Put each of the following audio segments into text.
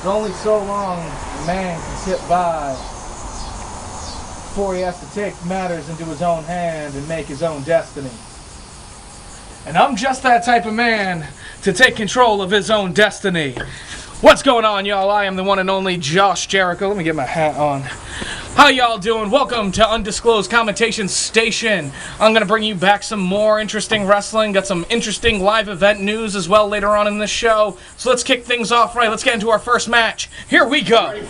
There's only so long a man can sit by before he has to take matters into his own hand and make his own destiny. And I'm just that type of man to take control of his own destiny. What's going on, y'all? I am the one and only Josh Jericho. Let me get my hat on. How y'all doing? Welcome to Undisclosed Commentation Station. I'm going to bring you back some more interesting wrestling. Got some interesting live event news as well later on in this show. So let's kick things off right. Let's get into our first match. Here we go.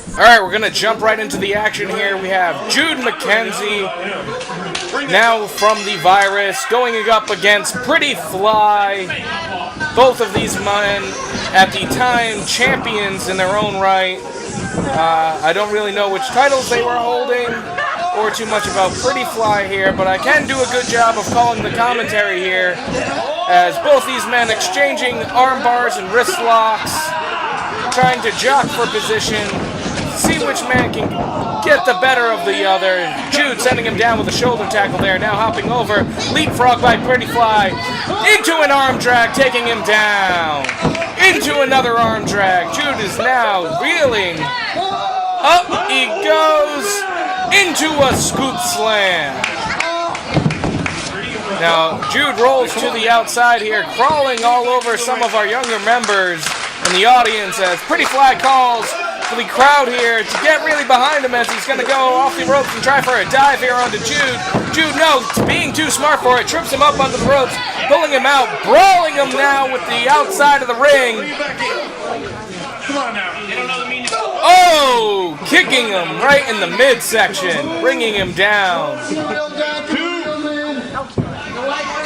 Alright, we're going to jump right into the action here. We have Jude Macenzie, now from the Virus, going up against Pretty Fly. Both of these men, at the time, champions in their own right. I don't really know which titles they were holding, or too much about Pretty Fly here, but I can do a good job of calling the commentary here, as both these men exchanging arm bars and wrist locks, trying to jock for position, see which man can get the better of the other. Jude sending him down with a shoulder tackle there, now hopping over, leapfrog by Pretty Fly, into an arm drag, taking him down, into another arm drag. Jude is now reeling, up he goes, into a scoop slam. Now Jude rolls to the outside here, crawling all over some of our younger members in the audience as Pretty Fly calls for the crowd here to get really behind him as he's going to go off the ropes and try for a dive here onto Jude. Jude, no, being too smart for it, trips him up onto the ropes, pulling him out, brawling him now with the outside of the ring. Come on now. You don't know the meaning. Oh, kicking him right in the midsection, bringing him down.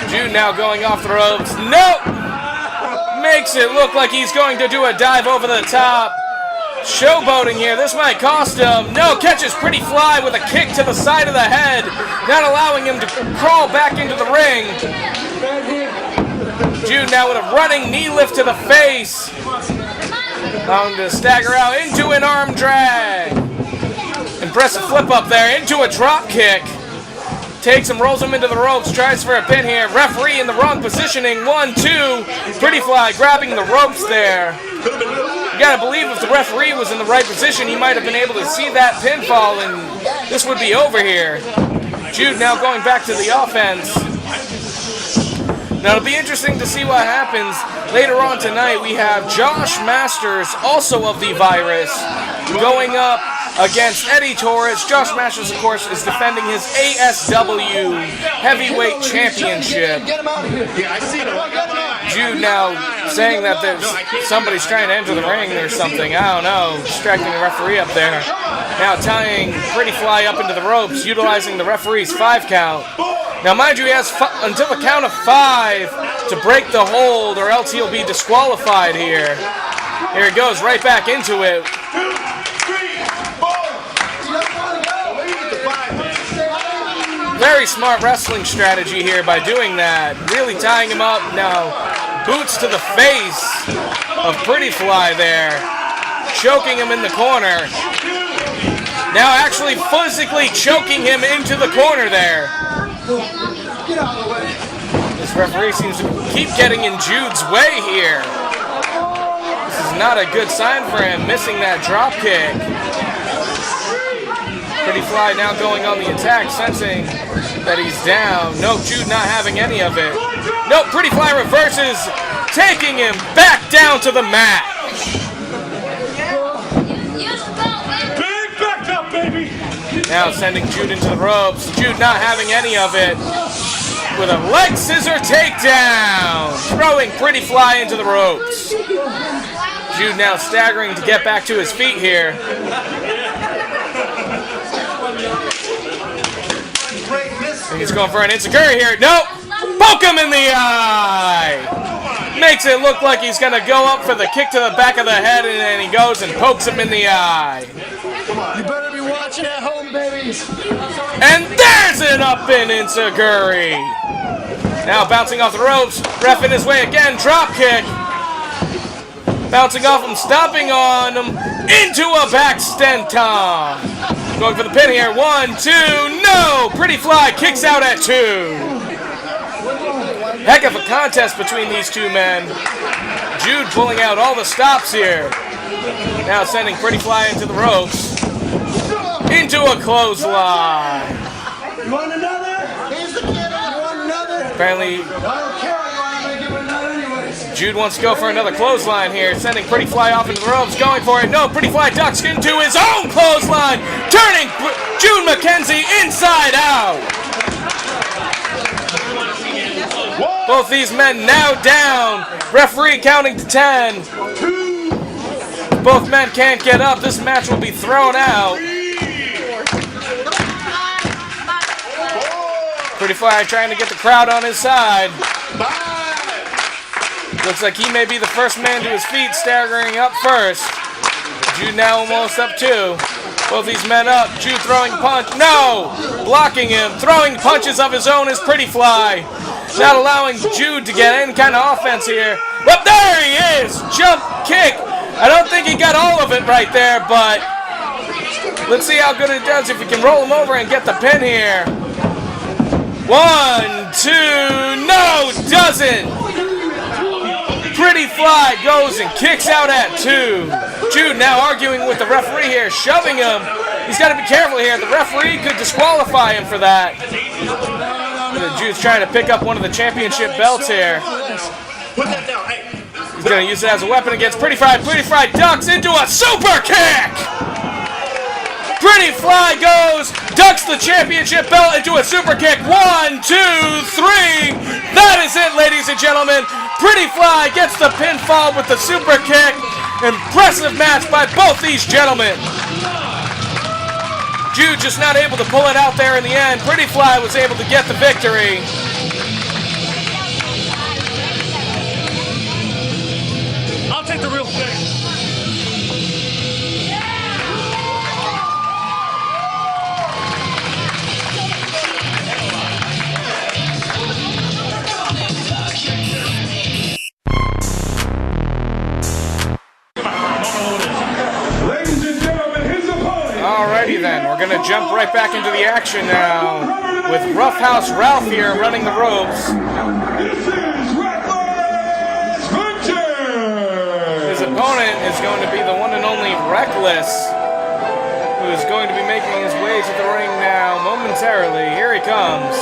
Jude now going off the ropes. Nope! Makes it look like he's going to do a dive over the top. Showboating here, this might cost him. No, catches Pretty Fly with a kick to the side of the head, not allowing him to crawl back into the ring. Jude now with a running knee lift to the face. Allowing him to stagger out into an arm drag. Impressive flip up there, into a drop kick. Takes him, rolls him into the ropes, tries for a pin here. Referee in the wrong positioning. 1, 2. Pretty Fly grabbing the ropes there. You gotta believe if the referee was in the right position, he might have been able to see that pinfall, and this would be over here. Jude now going back to the offense. Now it'll be interesting to see what happens later on tonight. We have Josh Masters, also of the Virus, going up against Eddie Taurus. Josh Masters, of course, is defending his ASW Heavyweight Championship. Jude now saying that there's somebody's trying to enter the ring or something. I don't know. Distracting the referee up there. Now tying Pretty Fly up into the ropes, utilizing the referee's 5 count. Now, mind you, he has until the count of 5 to break the hold, or else he'll be disqualified here. Here he goes, right back into it. Very smart wrestling strategy here by doing that. Really tying him up. Now, boots to the face of Pretty Fly there. Choking him in the corner. Now actually physically choking him into the corner there. This referee seems to keep getting in Jude's way here. This is not a good sign for him, missing that drop kick. Pretty Fly now going on the attack, sensing that he's down. No, Jude not having any of it. No, Pretty Fly reverses, taking him back down to the mat. Big back up, baby. Now sending Jude into the ropes. Jude not having any of it. With a leg scissor takedown. Throwing Pretty Fly into the ropes. Jude now staggering to get back to his feet here. And he's going for an enziguri here. Nope. Poke him in the eye. Makes it look like he's going to go up for the kick to the back of the head, and then he goes and pokes him in the eye. You better be watching at home, babies. And there's an up-in enziguri. Now bouncing off the ropes. Ref in his way again. Drop kick. Bouncing off him, stomping on him. Into a back stenton. Going for the pin here. 1, 2. No! Pretty Fly kicks out at 2. Heck of a contest between these two men. Jude pulling out all the stops here. Now sending Pretty Fly into the ropes. Into a clothesline. You want another? He's the kid. You want another? Apparently, I don't care. I'm going to give it another anyways. Jude wants to go for another clothesline here. Sending Pretty Fly off into the ropes. Going for it. No, Pretty Fly ducks into his own clothesline. Turning Jude Macenzie inside out. Both these men now down. Referee counting to 10. Both men can't get up. This match will be thrown out. Pretty Fly trying to get the crowd on his side. Looks like he may be the first man to his feet, staggering up first. Jude now almost up too. Both these men up. Jude throwing punch. No! Blocking him. Throwing punches of his own is Pretty Fly. Not allowing Jude to get any kind of offense here. But there he is! Jump kick. I don't think he got all of it right there, but let's see how good it does if we can roll him over and get the pin here. 1, 2, no, doesn't! Pretty Fly goes and kicks out at 2. Jude now arguing with the referee here, shoving him. He's got to be careful here. The referee could disqualify him for that. Jude's trying to pick up one of the championship belts here. He's going to use it as a weapon against Pretty Fly. Pretty Fly ducks into a super kick! Pretty Fly goes, ducks the championship belt into a super kick. 1, 2, 3. That is it, ladies and gentlemen. Pretty Fly gets the pinfall with the super kick. Impressive match by both these gentlemen. Jude just not able to pull it out there in the end. Pretty Fly was able to get the victory. I'll take the real thing. Alrighty then, we're going to jump right back into the action now with Roughhouse Ralph here running the ropes. His opponent is going to be the one and only Reckless, who is going to be making his way to the ring now momentarily. Here he comes.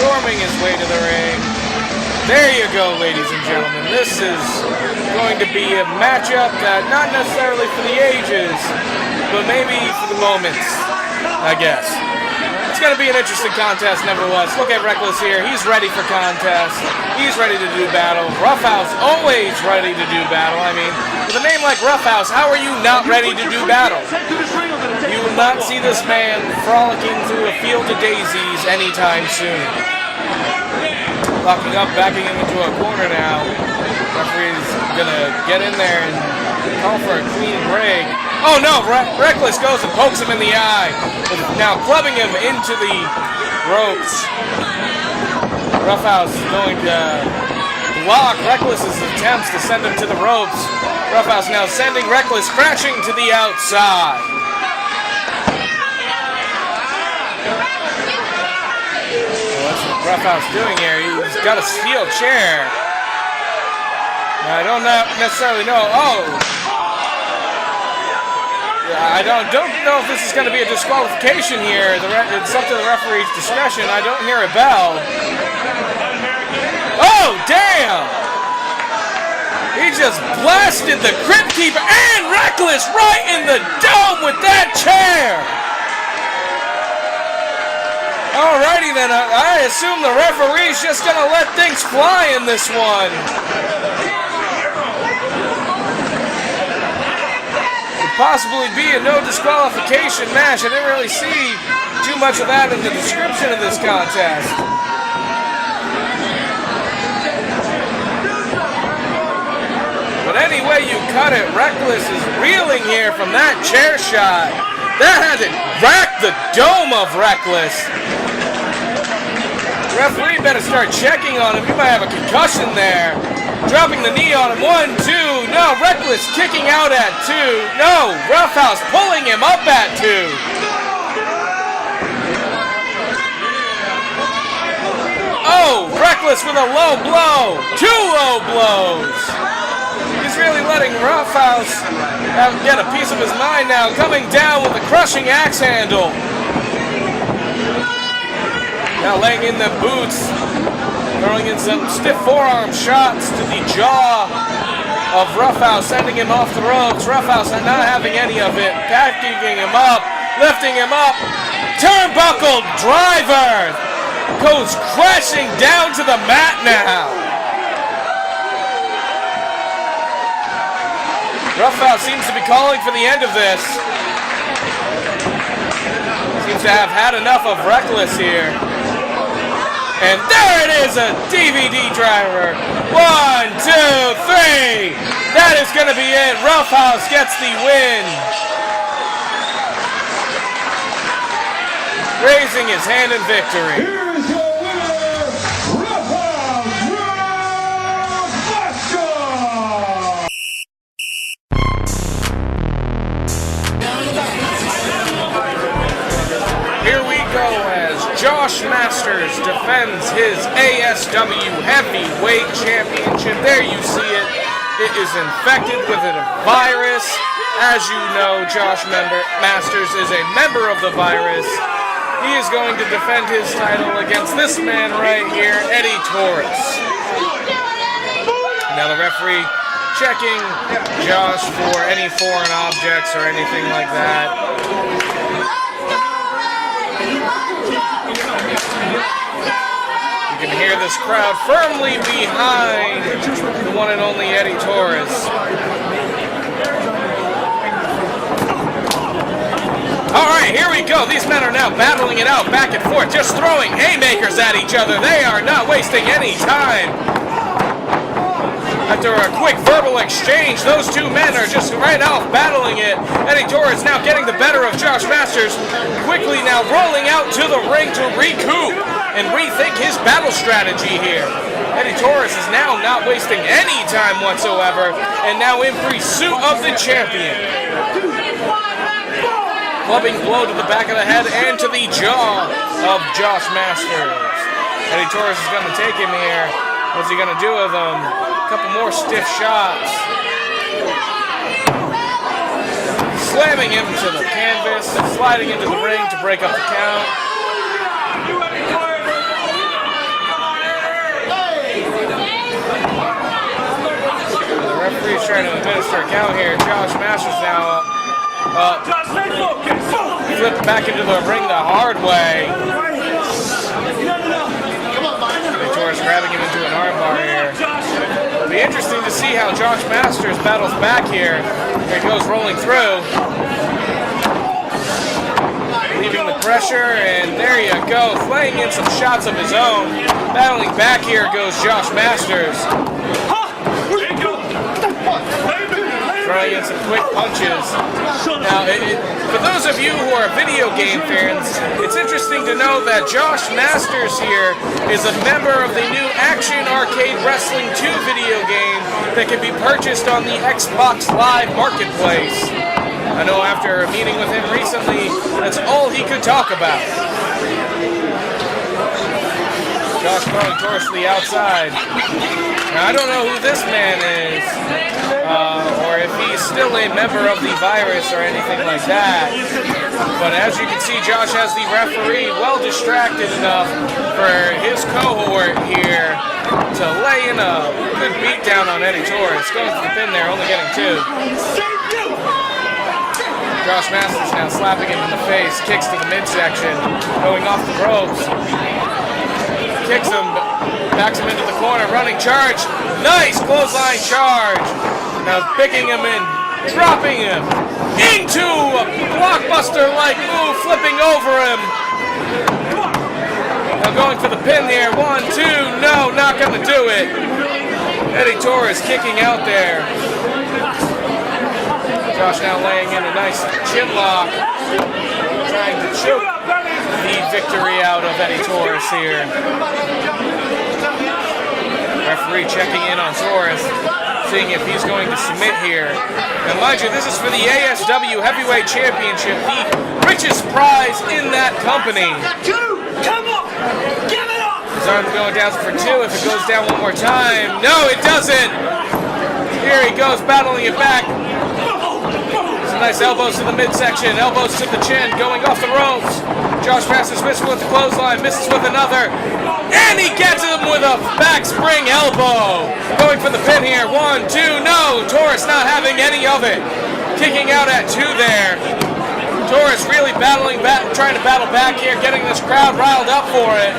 Storming his way to the ring. There you go, ladies and gentlemen. This is going to be a matchup that not necessarily for the ages, but maybe for the moments, I guess. It's going to be an interesting contest nevertheless. Look at Reckless here. He's ready for contest. He's ready to do battle. Roughhouse always ready to do battle. I mean, with a name like Roughhouse, how are you not ready to do battle? You will not see this man frolicking through a field of daisies anytime soon. Locking up, backing him into a corner now. Referee's gonna get in there and call for a clean break. Oh no, Reckless goes and pokes him in the eye. Now clubbing him into the ropes. Roughhouse going to block Reckless's attempts to send him to the ropes. Roughhouse now sending Reckless crashing to the outside. What's Roughhouse doing here? He's got a steel chair. I don't necessarily know. Oh! I don't know if this is going to be a disqualification here. It's up to the referee's discretion. I don't hear a bell. Oh, damn! He just blasted the Crypt Keeper and Reckless right in the dome with that chair! Alrighty then, I assume the referee's just gonna let things fly in this one. Could possibly be a no disqualification match. I didn't really see too much of that in the description of this contest. But any way you cut it, Reckless is reeling here from that chair shot. That had to rack the dome of Reckless. Referee better start checking on him. He might have a concussion there. Dropping the knee on him. 1, 2. No, Reckless kicking out at 2. No, Roughhouse pulling him up at 2. Oh, Reckless with a low blow. 2 low blows. He's really letting Roughhouse get a piece of his mind now. Coming down with a crushing axe handle. Now laying in the boots. Throwing in some stiff forearm shots to the jaw of Roughhouse, sending him off the ropes. Roughhouse not having any of it. Packing him up, lifting him up. Turnbuckle driver goes crashing down to the mat now. Roughhouse seems to be calling for the end of this. Seems to have had enough of Reckless here. And there it is, a DVD driver. 1, 2, 3. That is going to be it. Roughhouse gets the win. Raising his hand in victory. Here's your winner, Roughhouse Here we go as Josh Masters defends his ASW Heavyweight Championship. There you see it. It is infected with a virus. As you know, Josh Masters is a member of the virus. He is going to defend his title against this man right here, Eddie Taurus. Now the referee checking Josh for any foreign objects or anything like that. You can hear this crowd firmly behind the one and only Eddie Taurus. Alright, here we go. These men are now battling it out back and forth, just throwing haymakers at each other. They are not wasting any time. After a quick verbal exchange, those two men are just right off battling it. Eddie Taurus now getting the better of Josh Masters, quickly now rolling out to the ring to recoup and rethink his battle strategy here. Eddie Taurus is now not wasting any time whatsoever, and now in pursuit of the champion. Clubbing blow to the back of the head and to the jaw of Josh Masters. Eddie Taurus is going to take him here. What's he going to do with him? A couple more stiff shots. Slamming him to the canvas, sliding into the ring to break up the count. The referee's trying to administer a count here. Josh Masters now flipped back into the ring the hard way. Taurus grabbing him into an armbar here. It'll be interesting to see how Josh Masters battles back here. Here he goes rolling through. Leaving the pressure, and there you go. Laying in some shots of his own. Battling back here goes Josh Masters. Throwing in some quick punches. Now, for those of you who are video game fans, it's interesting to know that Josh Masters here is a member of the new Action Arcade Wrestling 2 video game that can be purchased on the Xbox Live Marketplace. I know after a meeting with him recently, that's all he could talk about. Josh throwing Taurus to the outside. Now, I don't know who this man is, or if he's still a member of the virus or anything like that. But as you can see, Josh has the referee well distracted enough for his cohort here to lay in a good beatdown on Eddie Taurus. Going for the pin there, only getting 2. Josh Masters now slapping him in the face, kicks to the midsection, going off the ropes. Kicks him, backs him into the corner, running charge. Nice clothesline charge. Now picking him in, dropping him into a blockbuster-like move, flipping over him. Now going for the pin here. 1, 2, no, not going to do it. Eddie Taurus kicking out there. Josh now laying in a nice chin lock, trying to choke the victory out of Eddie Taurus here. Referee checking in on Taurus, seeing if he's going to submit here. And mind you, this is for the ASW Heavyweight Championship, the richest prize in that company. Come on! Give it up! His arm going down for 2. If it goes down one more time, no, it doesn't. Here he goes, battling it back. Some nice elbows to the midsection, elbows to the chin, going off the ropes. Josh Masters misses with the clothesline, misses with another, and he gets him with a back spring elbow. Going for the pin here, 1, 2, no. Taurus not having any of it. Kicking out at 2 there. Taurus really battling back, trying to battle back here, getting this crowd riled up for it.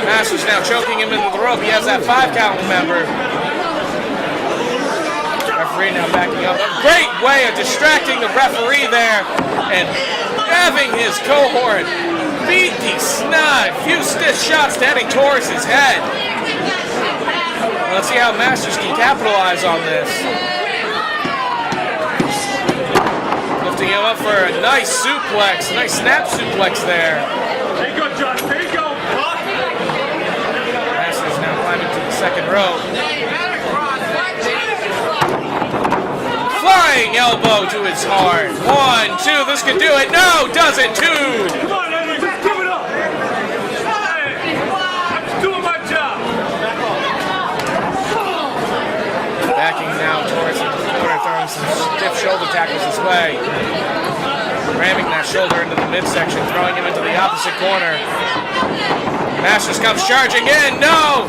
Masters now choking him into the rope. He has that 5 count, remember. Referee now backing up. A great way of distracting the referee there and having his cohort beat the snot. Few stiff shots to Eddie Taurus's head. Let's see how Masters can capitalize on this. Lifting him up for a nice suplex, nice snap suplex there. There you go, Josh. There you go. Masters now climbing to the second rope. Flying elbow to his heart. 1, 2, this could do it. No, doesn't. 2. Come on, Eddie. Just give it up. Hey, I'm just doing my job. Backing now towards the corner, throwing some stiff shoulder tackles his way. Ramming that shoulder into the midsection, throwing him into the opposite corner. Masters comes charging in. No!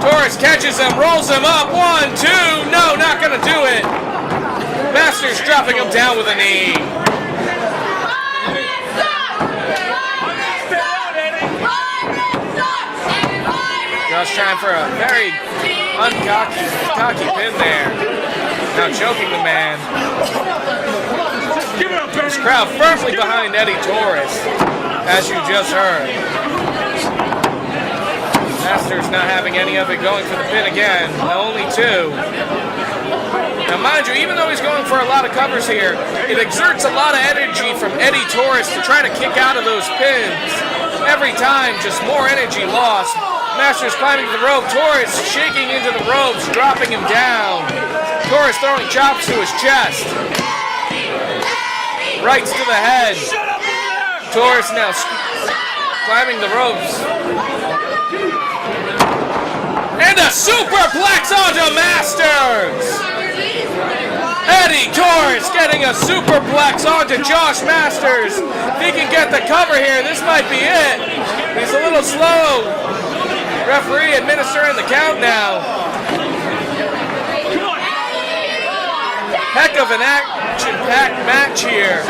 Taurus catches him, rolls him up. 1, 2. No, not going to do it. Masters dropping him down with a knee. Josh trying for a very cocky pin there. Now choking the man. This crowd firmly behind Eddie Taurus, as you just heard. Masters not having any of it, going for the pin again. Only 2. Now mind you, even though he's going for a lot of covers here, it exerts a lot of energy from Eddie Taurus to try to kick out of those pins. Every time, just more energy lost. Masters climbing the rope, Taurus shaking into the ropes, dropping him down. Taurus throwing chops to his chest. Rights to the head. Taurus now climbing the ropes. And a superplex onto Masters! Eddie Taurus getting a superplex onto Josh Masters. If he can get the cover here, this might be it. He's a little slow. Referee administering the count now. Heck of an action-packed match here.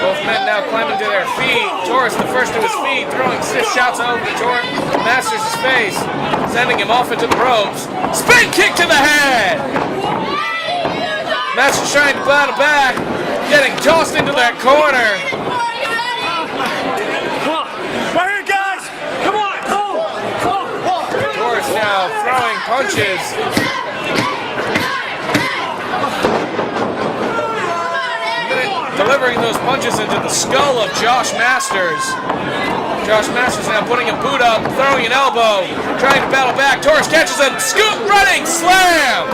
Both men now climbing to their feet. Taurus the first to his feet, throwing stiff shots over Masters' face, sending him off into the ropes. Spin kick to the head! Masters trying to battle back, getting tossed into that corner. Come on. Right here, guys. Come on. Taurus now throwing punches. Delivering those punches into the skull of Josh Masters. Josh Masters now putting a boot up, throwing an elbow, trying to battle back. Taurus catches him, scoop, running, slam!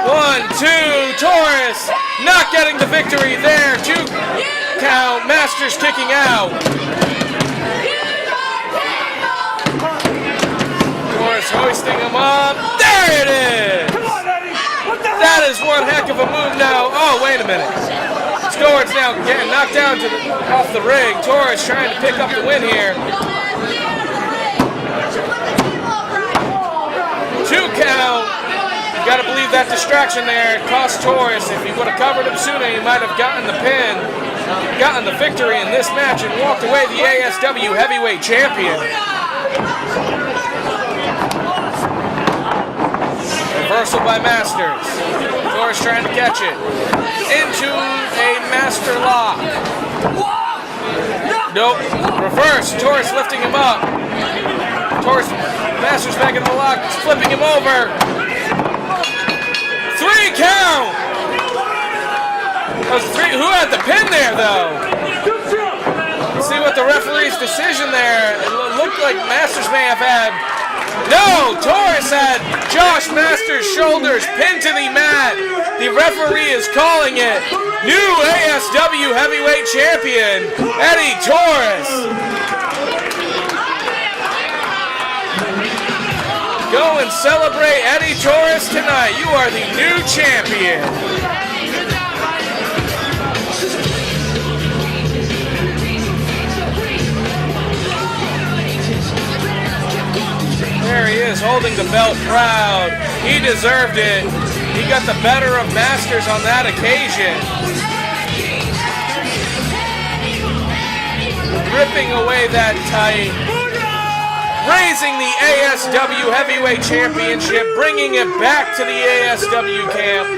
1, 2, Taurus not getting the victory there. 2 count, Masters kicking out. Taurus hoisting him up. There it is! That is one heck of a move now. Oh, wait a minute. Score's now getting knocked down off the ring. Taurus trying to pick up the win here. 2 count. You got to believe that distraction there cost Taurus. If he would have covered him sooner, he might have gotten the pin, gotten the victory in this match, and walked away the ASW Heavyweight Champion. Reversal by Masters. Taurus trying to catch it. Into a master lock. Nope. Reverse. Taurus lifting him up. Taurus, Masters back in the lock, flipping him over. 3 count. Those three. Who had the pin there, though? Let's see what the referee's decision there. It looked like Masters may have had. No, Taurus had Josh Masters' shoulders pinned to the mat. The referee is calling it. New ASW Heavyweight Champion, Eddie Taurus. Go and celebrate Eddie Taurus tonight. You are the new champion. There he is, holding the belt proud. He deserved it. He got the better of Masters on that occasion. Ripping away that tight. Raising the ASW Heavyweight Championship, bringing it back to the ASW camp.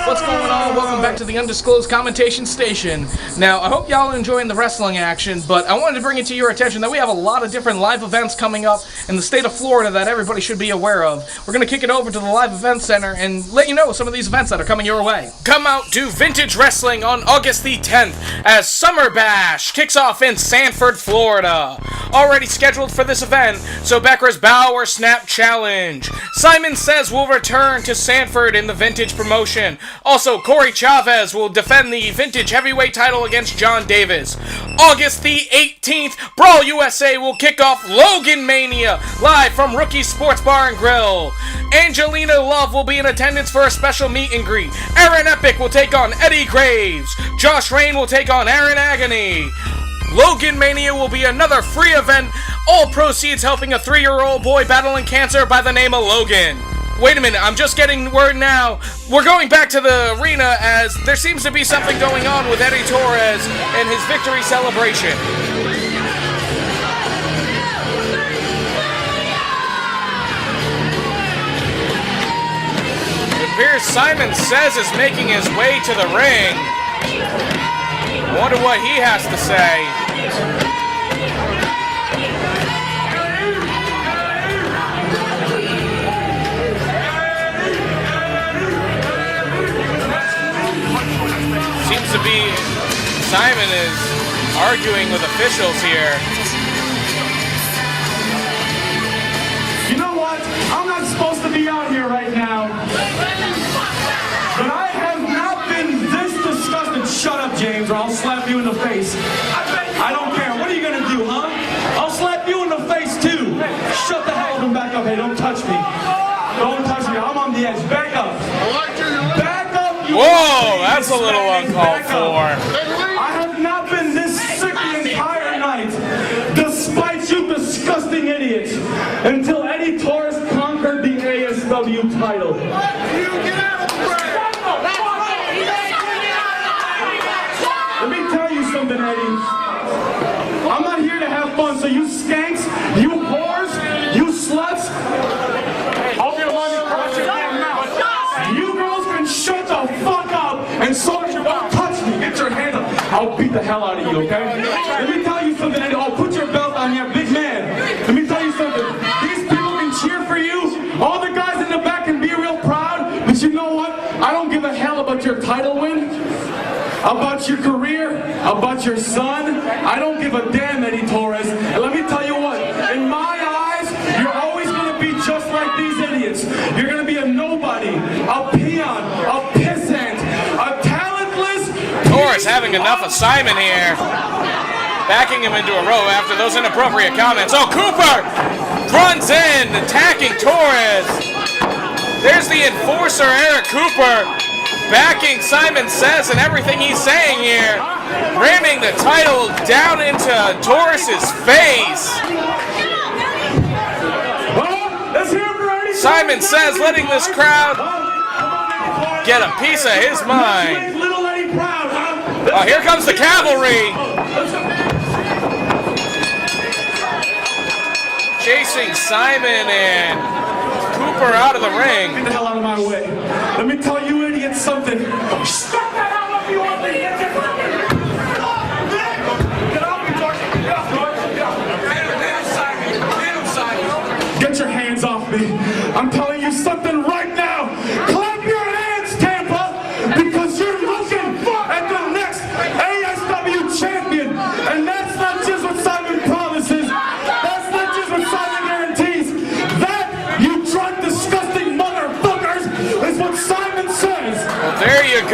What's going on? Welcome back to the Undisclosed Commentation Station. Now, I hope y'all are enjoying the wrestling action, but I wanted to bring it to your attention that we have a lot of different live events coming up in the state of Florida that everybody should be aware of. We're going to kick it over to the Live Event Center and let you know some of these events that are coming your way. Come out to Vintage Wrestling on August the 10th as Summer Bash kicks off in Sanford, Florida. Already scheduled for this event, so Becker's Bow or Snap Challenge. Simon Sez will return to Sanford in the Vintage promotion. Also, Corey Chavez will defend the Vintage Heavyweight title against John Davis. August the 18th, BRAWL USA will kick off Logan Mania, live from Rookie Sports Bar and Grill. Angelina Love will be in attendance for a special meet and greet. Aaron Epic will take on Eddie Graves. Josh Rain will take on Aaron Agony. Logan Mania will be another free event, all proceeds helping a 3-year-old boy battling cancer by the name of Logan. Wait a minute, I'm just getting word now. We're going back to the arena as there seems to be something going on with Eddie Taurus and his victory celebration. It appears Simon Sez is making his way to the ring. I wonder what he has to say. Seems to be Simon is arguing with officials here. You know what? I'm not supposed to be out here right now. But I have not been this disgusted. Shut up, James, or I'll slap you in the face. I don't care. What are you going to do, huh? I'll slap you in the face, too. Shut the hell up and back up. Hey, don't touch me. Don't touch me. I'm on the edge. Back up. Back up, you. Whoa, that's a little uncalled for. I have not been this sick the entire night, despite you disgusting idiots, until Eddie Taurus conquered the ASW title. Let me tell you something, Eddie. I'm not here to have fun, so you skanks, you whores, you sluts, you girls can shut the fuck up and so don't touch me. Get your hands up. I'll beat the hell out of you, okay? Let me tell you something, Eddie. I'll put your belt on here, big man. Let me tell you something. These people can cheer for you. All the guys in the back can be real proud. But you know what? I don't give a hell about your title win, about your career, about your son. I don't give a damn, Eddie Taurus. And let me tell you what. In my eyes, you're always going to be just like these idiots. You're going to be a nobody, a peon, a pissant, a talentless... Taurus having enough of Simon here. Backing him into a row after those inappropriate comments. Oh, Cooper runs in, attacking Taurus. There's the enforcer, Eric Cooper, backing Simon Sez and everything he's saying here. Ramming the title down into Taurus's face. Simon Sez letting this crowd get a piece of his mind. Oh, here comes the cavalry. Chasing Simon and Cooper out of the ring. Get the hell out of my way. Let me tell you idiots something. Stop the hell up, you idiots! Get your hands off me. I'm telling you something right now. Clap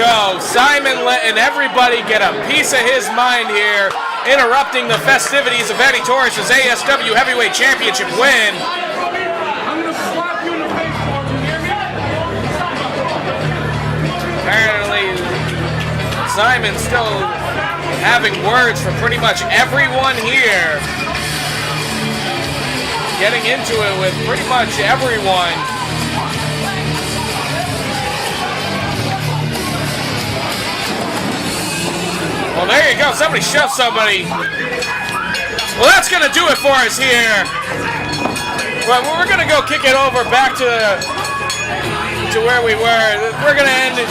go. Simon letting everybody get a piece of his mind here, interrupting the festivities of Eddie Taurus' ASW Heavyweight Championship win. I'm gonna slap you in the face, Mark. You hear me? Apparently, Simon's still having words for pretty much everyone here. Getting into it with pretty much everyone. Well, there you go. Somebody shoved somebody. Well, that's going to do it for us here. Well, we're going to go kick it over back to where we were. We're going to end it,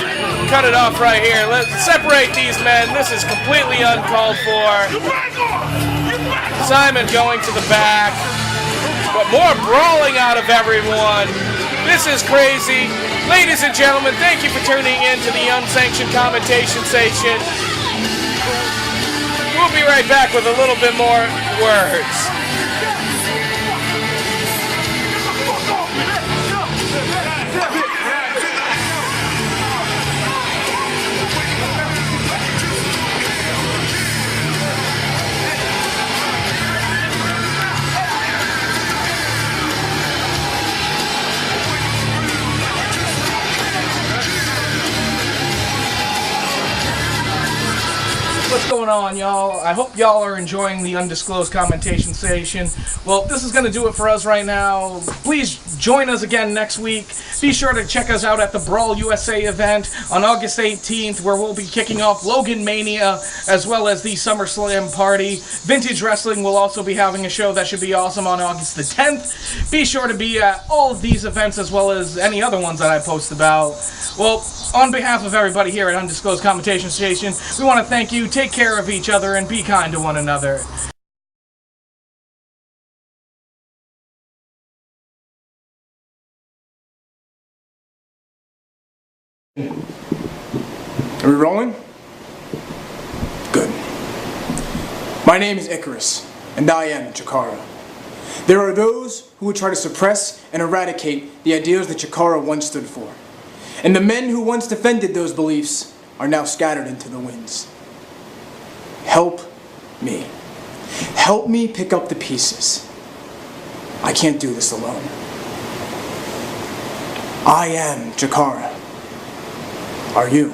cut it off right here. Let's separate these men. This is completely uncalled for. Simon going to the back. But more brawling out of everyone. This is crazy. Ladies and gentlemen, thank you for tuning in to the Unsanctioned Commentation Station. We'll be right back with a little bit more words. What's going on, y'all? I hope y'all are enjoying the Undisclosed Commentation Station. Well, this is going to do it for us right now. Please join us again next week. Be sure to check us out at the BRAWL USA event on August 18th, where we'll be kicking off Logan Mania, as well as the SummerSlam party. Vintage Wrestling will also be having a show that should be awesome on August the 10th. Be sure to be at all of these events, as well as any other ones that I post about. Well, on behalf of everybody here at Undisclosed Commentation Station, we want to thank you, take care of each other, and be kind to one another. Are we rolling? Good. My name is Icarus, and I am Chikara. There are those who would try to suppress and eradicate the ideals that Chikara once stood for. And the men who once defended those beliefs are now scattered into the winds. Help me. Help me pick up the pieces. I can't do this alone. I am Chikara. Are you?